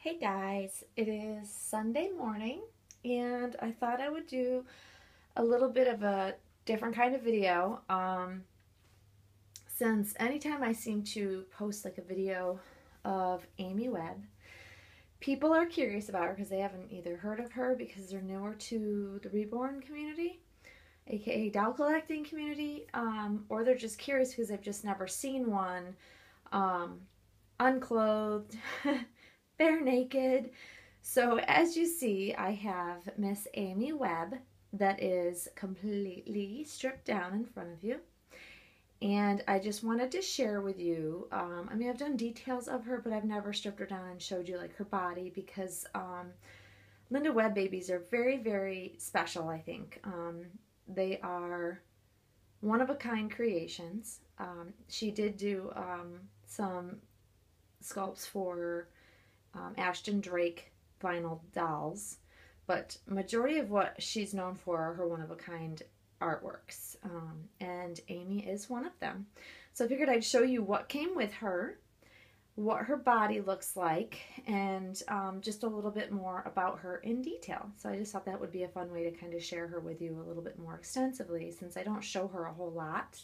Hey guys, it is Sunday morning and I thought I would do a little bit of a different kind of video since anytime I seem to post like a video of Aimee Webb, people are curious about her because they haven't either heard of her because they're newer to the reborn community, aka doll collecting community, or they're just curious because they've just never seen one um, unclothed, bare naked. So as you see, I have Miss Aimee Webb that is completely stripped down in front of you. And I just wanted to share with you, I mean, I've done details of her, but I've never stripped her down and showed you like her body because Linda Webb babies are very, very special, I think. They are one-of-a-kind creations. She did do some sculpts for Ashton Drake vinyl dolls, but majority of what she's known for are her one-of-a-kind artworks, and Aimee is one of them. So I figured I'd show you what came with her, what her body looks like, and just a little bit more about her in detail. So I just thought that would be a fun way to kind of share her with you a little bit more extensively since I don't show her a whole lot.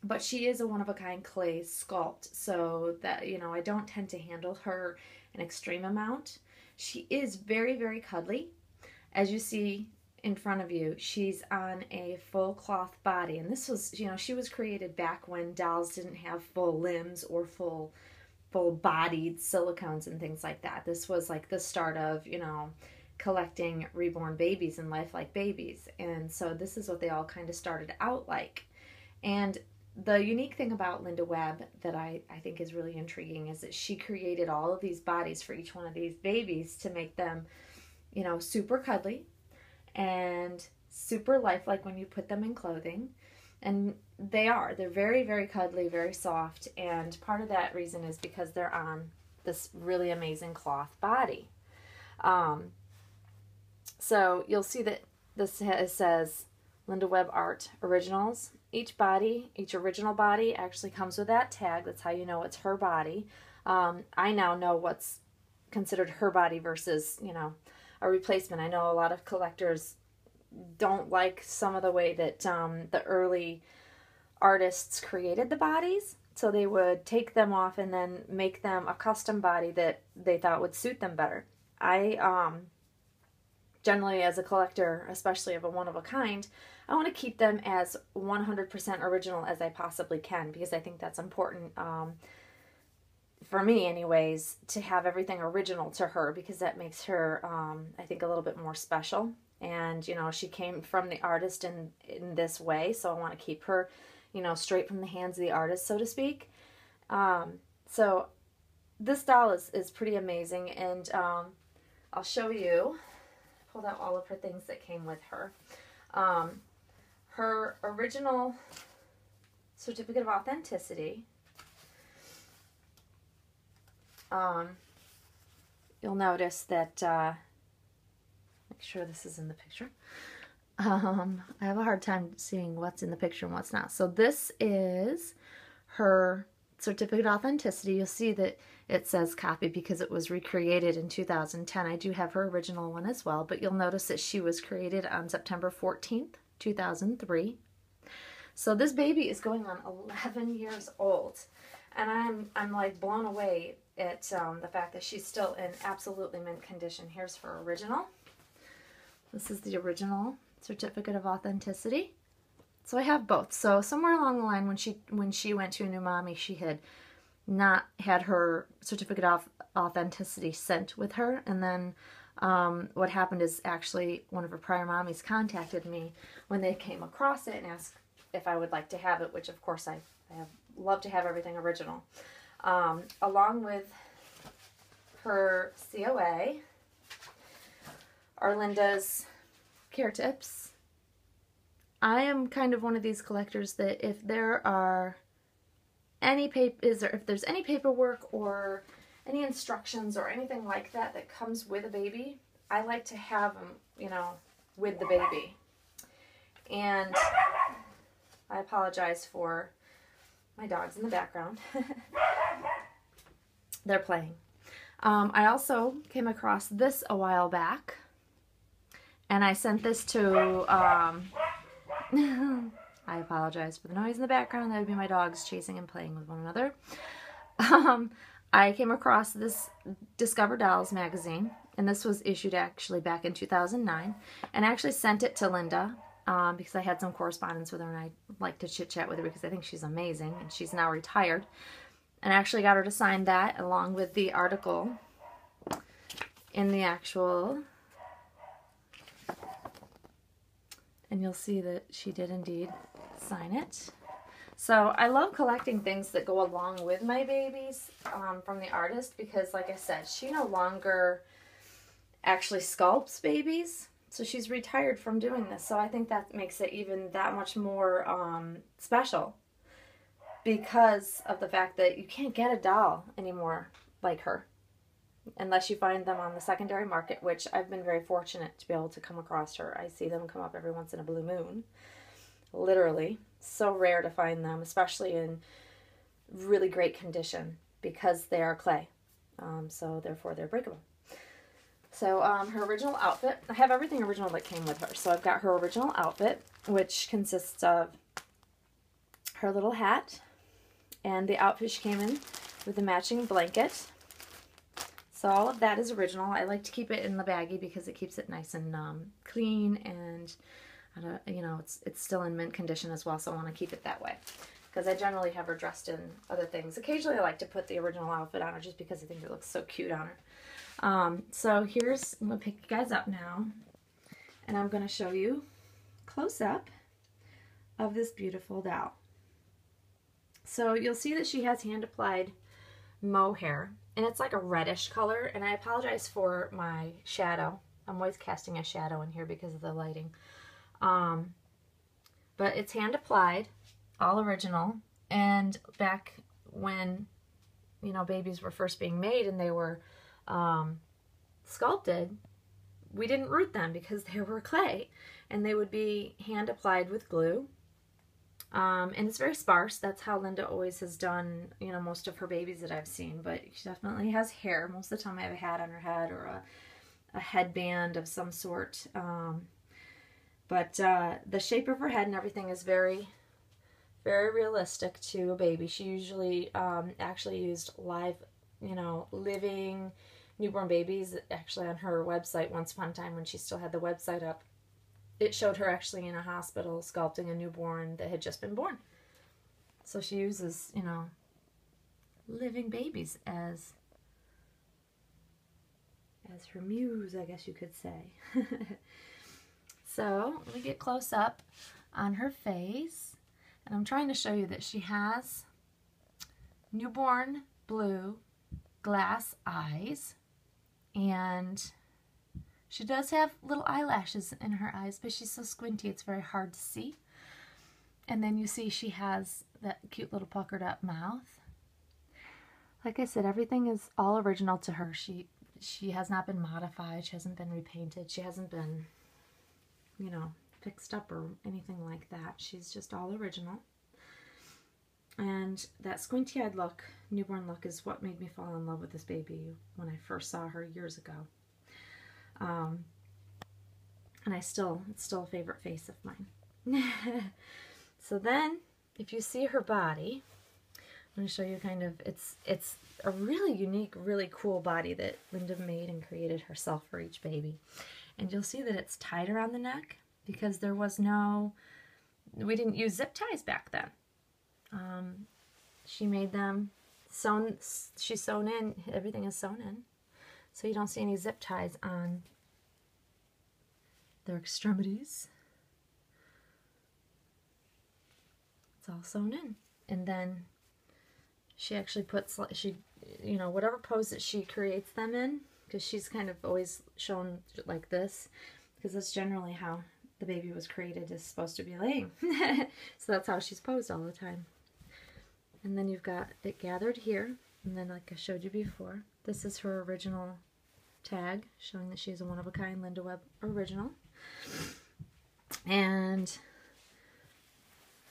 But she is a one-of-a-kind clay sculpt, so that, you know, I don't tend to handle her an extreme amount. She is very, very cuddly. As you see in front of you, she's on a full cloth body, and this was, you know, she was created back when dolls didn't have full limbs or full-bodied silicones and things like that. This was like the start of, you know, collecting reborn babies and lifelike babies, and so this is what they all kind of started out like. And the unique thing about Linda Webb that I think is really intriguing is that she created all of these bodies for each one of these babies to make them, you know, super cuddly and super lifelike when you put them in clothing. And they're very, very cuddly, very soft, and part of that reason is because they're on this really amazing cloth body. So you'll see that this says Linda Webb Art Originals. Each original body actually comes with that tag. That's how you know it's her body. I now know what's considered her body versus, you know, a replacement. I know a lot of collectors don't like some of the way that the early artists created the bodies. So they would take them off and then make them a custom body that they thought would suit them better. I generally, as a collector, especially of a one-of-a-kind, I want to keep them as 100% original as I possibly can because I think that's important for me anyways, to have everything original to her because that makes her, I think, a little bit more special. And, you know, she came from the artist in this way, so I want to keep her, you know, straight from the hands of the artist, so to speak. So this doll is pretty amazing, and I'll show you. Pulled out all of her things that came with her. Her original certificate of authenticity. You'll notice that, make sure this is in the picture. I have a hard time seeing what's in the picture and what's not. So this is her certificate of authenticity. You'll see that it says copy because it was recreated in 2010. I do have her original one as well, but you'll notice that she was created on September 14th, 2003. So this baby is going on 11 years old, and I'm like blown away at the fact that she's still in absolutely mint condition. Here's her original. This is the original certificate of authenticity. So I have both. So somewhere along the line when she went to a new mommy, she had not had her certificate of authenticity sent with her, and then what happened is actually one of her prior mommies contacted me when they came across it and asked if I would like to have it, which of course I love to have everything original. Along with her COA are Linda's care tips. I am kind of one of these collectors that if there are any if there's any paperwork or any instructions or anything like that that comes with a baby, I like to have them, you know, with the baby. And I apologize for my dogs in the background. They're playing. I also came across this a while back, and I sent this to, I apologize for the noise in the background. That would be my dogs chasing and playing with one another. I came across this Discover Dolls magazine, and this was issued actually back in 2009, and I actually sent it to Linda because I had some correspondence with her, and I like to chit-chat with her because I think she's amazing, and she's now retired. And I actually got her to sign that along with the article in the actual, and you'll see that she did indeed sign it. So I love collecting things that go along with my babies from the artist because, like I said, she no longer actually sculpts babies. So she's retired from doing this. So I think that makes it even that much more special because of the fact that you can't get a doll anymore like her unless you find them on the secondary market, which I've been very fortunate to be able to come across her. I see them come up every once in a blue moon. Literally. So rare to find them, especially in really great condition because they are clay. So therefore they're breakable. So her original outfit, I have everything original that came with her. So I've got her original outfit, which consists of her little hat, and the outfit she came in with the matching blanket. So all of that is original. I like to keep it in the baggie because it keeps it nice and clean, and you know, it's still in mint condition as well, so I want to keep it that way. Because I generally have her dressed in other things. Occasionally I like to put the original outfit on her just because I think it looks so cute on her. So here's, I'm going to pick you guys up now, and I'm going to show you close up of this beautiful doll. So you'll see that she has hand applied mohair, and it's like a reddish color, and I apologize for my shadow. I'm always casting a shadow in here because of the lighting. But it's hand applied, all original, and back when, you know, babies were first being made and they were sculpted, we didn't root them because they were clay, and they would be hand applied with glue. And it's very sparse. That's how Linda always has done, you know, most of her babies that I've seen, but she definitely has hair. Most of the time I have a hat on her head or a headband of some sort. But the shape of her head and everything is very, very realistic to a baby. She usually actually used live, you know, living newborn babies. Actually on her website once upon a time when she still had the website up, it showed her actually in a hospital sculpting a newborn that had just been born. So she uses, you know, living babies as her muse, I guess you could say. So let me get close up on her face, and I'm trying to show you that she has newborn blue glass eyes, and she does have little eyelashes in her eyes, but she's so squinty it's very hard to see. And then you see she has that cute little puckered up mouth. Like I said, everything is all original to her. She has not been modified. She hasn't been repainted. She hasn't been, you know, fixed up or anything like that. She's just all original. And that squinty-eyed look, newborn look, is what made me fall in love with this baby when I first saw her years ago. And it's still a favorite face of mine. So then, if you see her body, I'm going to show you kind of, it's a really unique, really cool body that Linda made and created herself for each baby. And you'll see that it's tied around the neck because there was no, we didn't use zip ties back then. She made them sewn, she's sewn in, everything is sewn in. So you don't see any zip ties on their extremities. It's all sewn in. And then she actually puts, you know, whatever pose that she creates them in, because she's kind of always shown like this, because that's generally how the baby was created, is supposed to be laying. So that's how she's posed all the time. And then you've got it gathered here, and then like I showed you before, this is her original tag showing that she's a one-of-a-kind Linda Webb original. And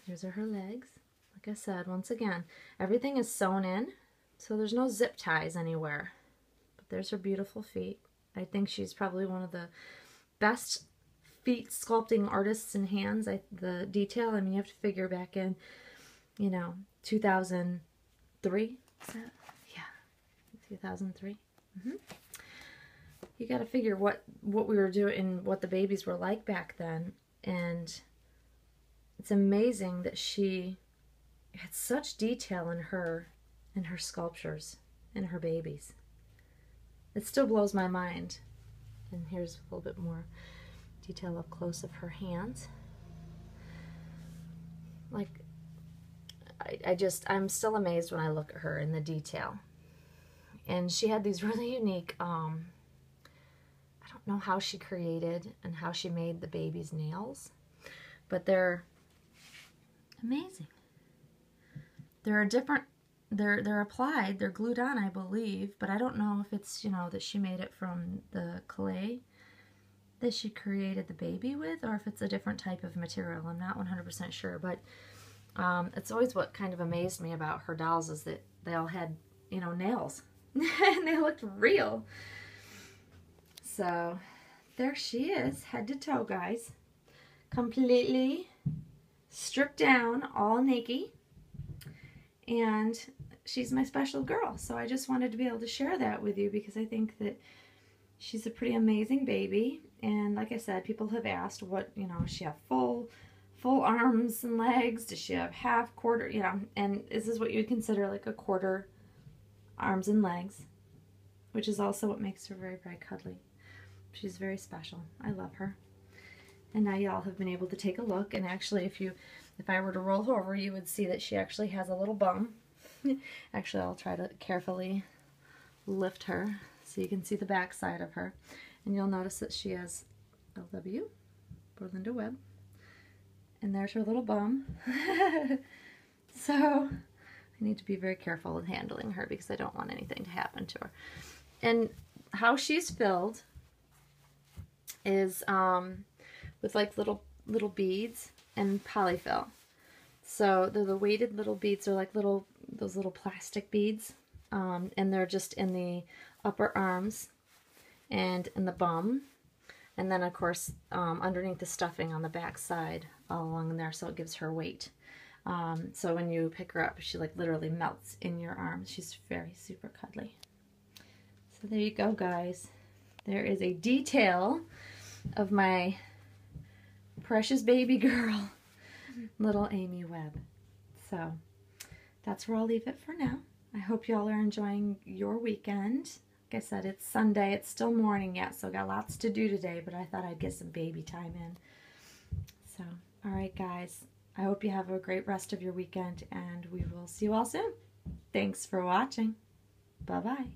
here's her legs. Like I said, once again, everything is sewn in, so there's no zip ties anywhere. But there's her beautiful feet. I think she's probably one of the best feet sculpting artists in hands. The detail, I mean, you have to figure back in, 2003. Is that? Yeah, 2003. You got to figure what we were doing, what the babies were like back then, and it's amazing that she had such detail in her sculptures and her babies. It still blows my mind. And here's a little bit more detail up close of her hands. Like, I'm still amazed when I look at her in the detail. And she had these really unique, I don't know how she created and how she made the baby's nails, but they're amazing. They're different, they're applied, they're glued on, I believe, but I don't know if it's, that she made it from the clay that she created the baby with, or if it's a different type of material. I'm not 100% sure, but it's always what kind of amazed me about her dolls is that they all had, nails. And they looked real. So there she is, head to toe, guys. Completely stripped down, all naked. And she's my special girl. So I just wanted to be able to share that with you because I think that she's a pretty amazing baby. And like I said, people have asked what, does she have full arms and legs? Does she have half, quarter, and this is what you would consider like a quarter arms and legs, which is also what makes her very, very cuddly. She's very special. I love her. And now y'all have been able to take a look, and actually if I were to roll her over, you would see that she actually has a little bum. Actually, I'll try to carefully lift her so you can see the back side of her. And you'll notice that she has LW for Linda Webb. And there's her little bum. So I need to be very careful with handling her because I don't want anything to happen to her. And how she's filled is with like little beads and polyfill. So they're the weighted little beads. They're like those little plastic beads, and they're just in the upper arms and in the bum, and then of course underneath the stuffing on the back side, all along in there, so it gives her weight. So when you pick her up, she like literally melts in your arms. She's very super cuddly. So there you go, guys. There is a detail of my precious baby girl, little Aimee Webb. So that's where I'll leave it for now. I hope y'all are enjoying your weekend. Like I said, it's Sunday. It's still morning yet, so got lots to do today, but I thought I'd get some baby time in. So, all right, guys. I hope you have a great rest of your weekend, and we will see you all soon. Thanks for watching. Bye-bye.